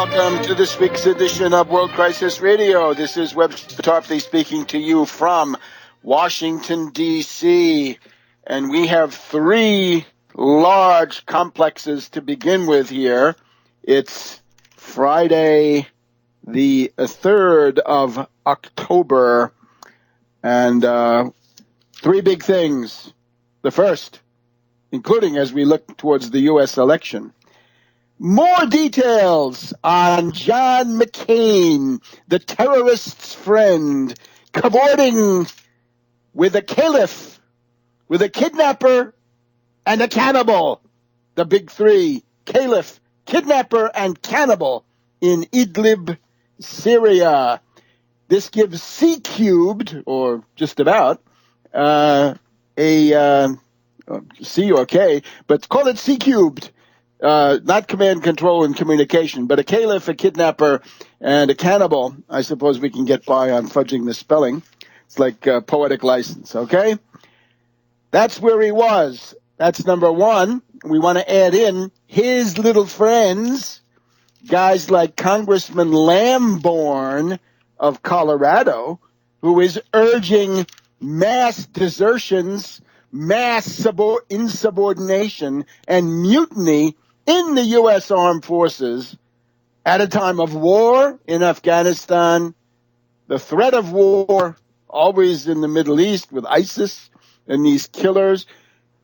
welcome to this week's edition of World Crisis Radio. This is Webster Tarpley speaking to you from Washington, D.C., and we have three large complexes to begin with here. It's Friday, the 3rd of October, and three big things. The first, including as we look towards the U.S. election, more details on John McCain, the terrorist's friend, cavorting with a caliph, with a kidnapper, and a cannibal. The big three, caliph, kidnapper, and cannibal in Idlib, Syria. This gives C cubed, or just about, C or K, but call it C cubed. Not command, control, and communication, but a caliph, a kidnapper, and a cannibal. I suppose we can get by on fudging the spelling. It's like poetic license, okay? That's where he was. That's number one. We want to add in his little friends, guys like Congressman Lamborn of Colorado, who is urging mass desertions, mass insubordination, and mutiny in the U.S. Armed Forces at a time of war in Afghanistan, the threat of war always in the Middle East with ISIS and these killers,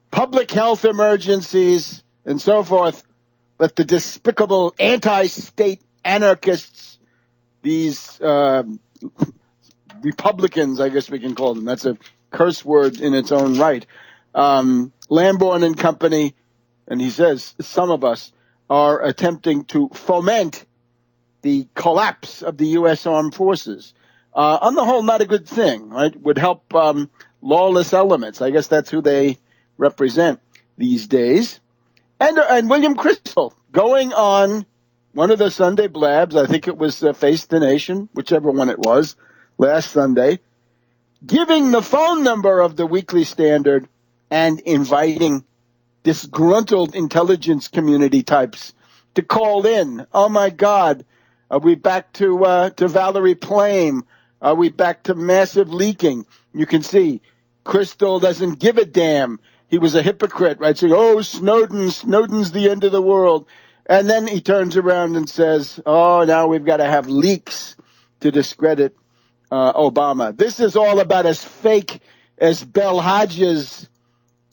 public health emergencies, and so forth. But the despicable anti-state anarchists, these Republicans, I guess we can call them. That's a curse word in its own right. Lamborn and company, and he says some of us are attempting to foment the collapse of the U.S. Armed Forces. On the whole, not a good thing, right? Would help lawless elements. I guess that's who they represent these days. And William Crystal going on one of the Sunday blabs, I think it was Face the Nation, whichever one it was, last Sunday, giving the phone number of the Weekly Standard and inviting disgruntled intelligence community types to call in. Oh my God, are we back to Valerie Plame? Are we back to massive leaking? You can see Crystal doesn't give a damn. He was a hypocrite, right? Saying, oh, Snowden's the end of the world. And then he turns around and says, oh, now we've got to have leaks to discredit Obama. This is all about as fake as Bell Hodges'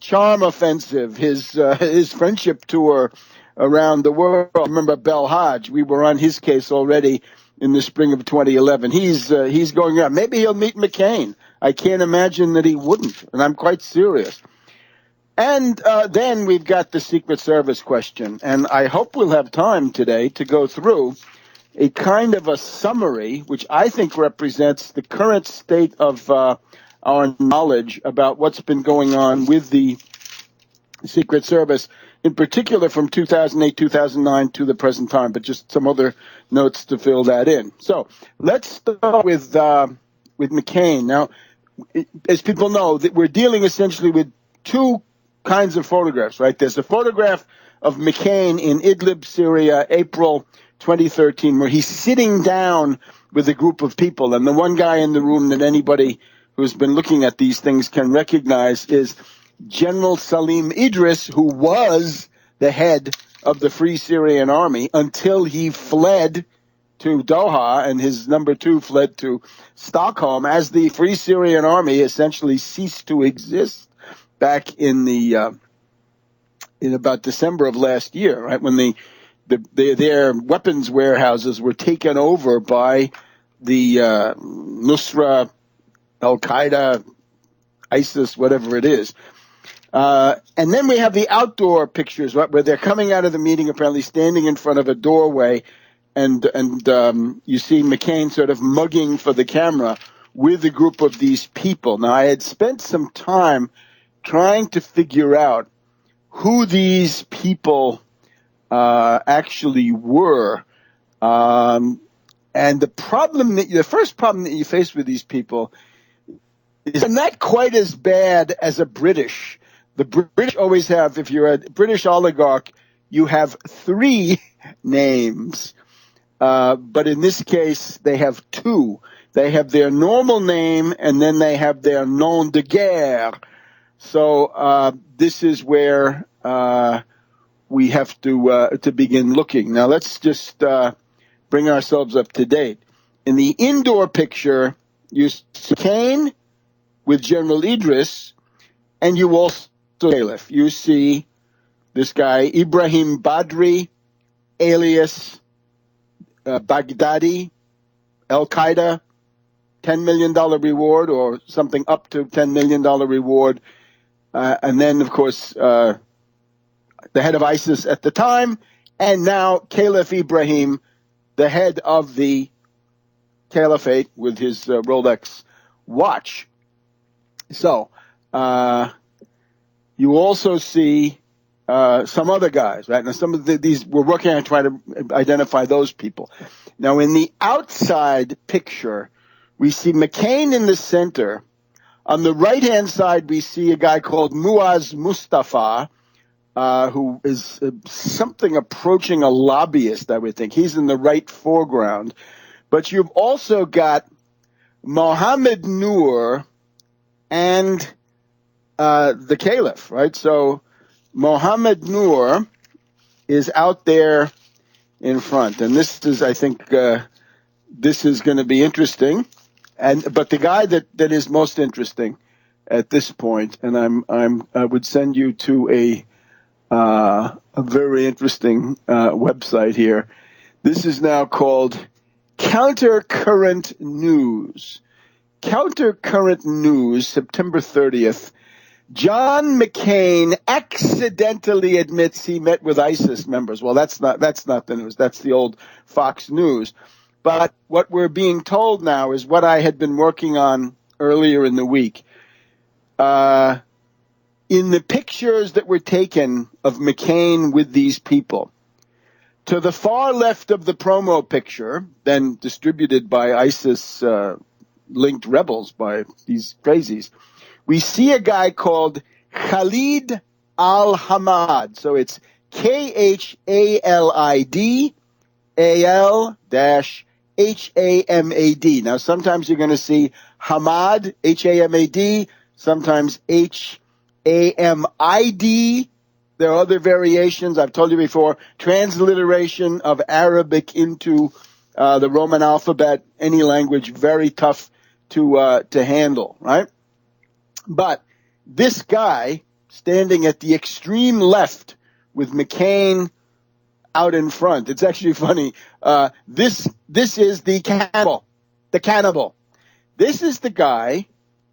charm offensive, his friendship tour around the world. Remember Bell Hodge? We were on his case already in the spring of 2011. He's going around. Maybe he'll meet McCain. I can't imagine that he wouldn't, and I'm quite serious. And then we've got the Secret Service question, and I hope we'll have time today to go through a kind of a summary, which I think represents the current state of our knowledge about what's been going on with the Secret Service, in particular from 2008, 2009 to the present time, but just some other notes to fill that in. So let's start with McCain. Now, as people know, that we're dealing essentially with two kinds of photographs, right? There's a photograph of McCain in Idlib, Syria, April 2013, where he's sitting down with a group of people. And the one guy in the room that anybody who's been looking at these things can recognize is General Salim Idris, who was the head of the Free Syrian Army until he fled to Doha, and his number two fled to Stockholm as the Free Syrian Army essentially ceased to exist back in about December of last year, right, when their weapons warehouses were taken over by the Nusra, Al-Qaeda, ISIS, whatever it is. And then we have the outdoor pictures, right, where they're coming out of the meeting, apparently standing in front of a doorway, and you see McCain sort of mugging for the camera with a group of these people. Now, I had spent some time trying to figure out who these people actually were. And the first problem that you face with these people is not quite as bad as a British. The British always have, if you're a British oligarch, you have three names. But in this case, they have two. They have their normal name, and then they have their nom de guerre. So this is where we have to begin looking. Now, let's just bring ourselves up to date. In the indoor picture, you see McCain with General Idris, and you also Caliph. You see this guy, Ibrahim Badri, alias Baghdadi, Al-Qaeda, $10 million reward or something up to $10 million reward. And then, of course, the head of ISIS at the time, and now Caliph Ibrahim, the head of the caliphate with his Rolex watch. So you also see some other guys, right? Now, some of these, we're working on trying to identify those people. Now, in the outside picture, we see McCain in the center. On the right-hand side, we see a guy called Muaz Mustafa, who is something approaching a lobbyist, I would think. He's in the right foreground. But you've also got Mohammed Noor and the Caliph, right? So Mohammed Noor is out there in front. And this is, I think, this is going to be interesting. But the guy that is most interesting at this point, and I would send you to a very interesting website here. This is now called Countercurrent News. Countercurrent News, September 30th. John McCain accidentally admits he met with ISIS members. Well, that's not the news. That's the old Fox News. But what we're being told now is what I had been working on earlier in the week. In the pictures that were taken of McCain with these people, to the far left of the promo picture, then distributed by ISIS-linked rebels, by these crazies, we see a guy called Khalid al-Hamad. So it's KHALIDAL-HAMAD. Now, sometimes you're going to see Hamad, H-A-M-A-D, sometimes H-A-M-I-D. There are other variations. I've told you before, transliteration of Arabic into the Roman alphabet, any language, very tough to handle, right? But this guy standing at the extreme left with McCain out in front. It's actually funny. This is the cannibal. The cannibal. This is the guy,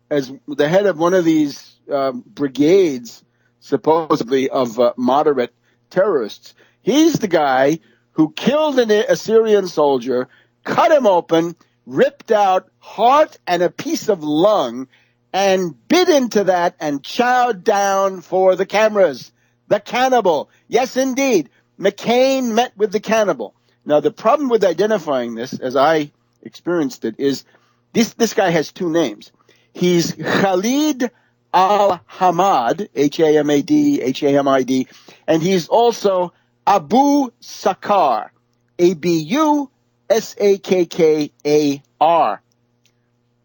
as the head of one of these brigades, supposedly of moderate terrorists. He's the guy who killed an Assyrian soldier, cut him open, ripped out heart and a piece of lung, and bit into that and chowed down for the cameras. The cannibal. Yes, indeed. McCain met with the cannibal. Now, the problem with identifying this, as I experienced it, is this guy has two names. He's Khalid al-Hamad, H-A-M-A-D, H-A-M-I-D, and he's also Abu Sakkar, A-B-U-S-A-K-K-A-R.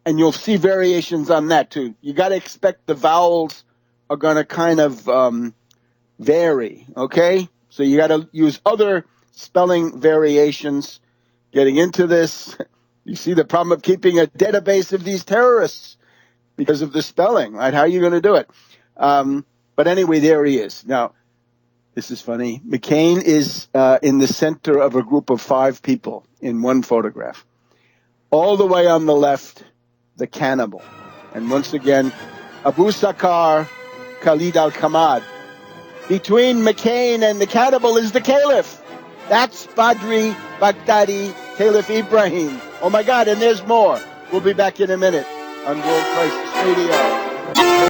And you'll see variations on that, too. You got to expect the vowels are going to kind of vary, okay? So you got to use other spelling variations. Getting into this, you see the problem of keeping a database of these terrorists because of the spelling, right? How are you going to do it? But anyway, there he is. Now, this is funny. McCain is in the center of a group of 5 people in one photograph. All the way on the left, the cannibal. And once again, Abu Sakkar, Khalid al-Hamad. Between McCain and the cannibal is the Caliph. That's Badri, Baghdadi, Caliph Ibrahim. Oh my God, and there's more. We'll be back in a minute on World Crisis Radio.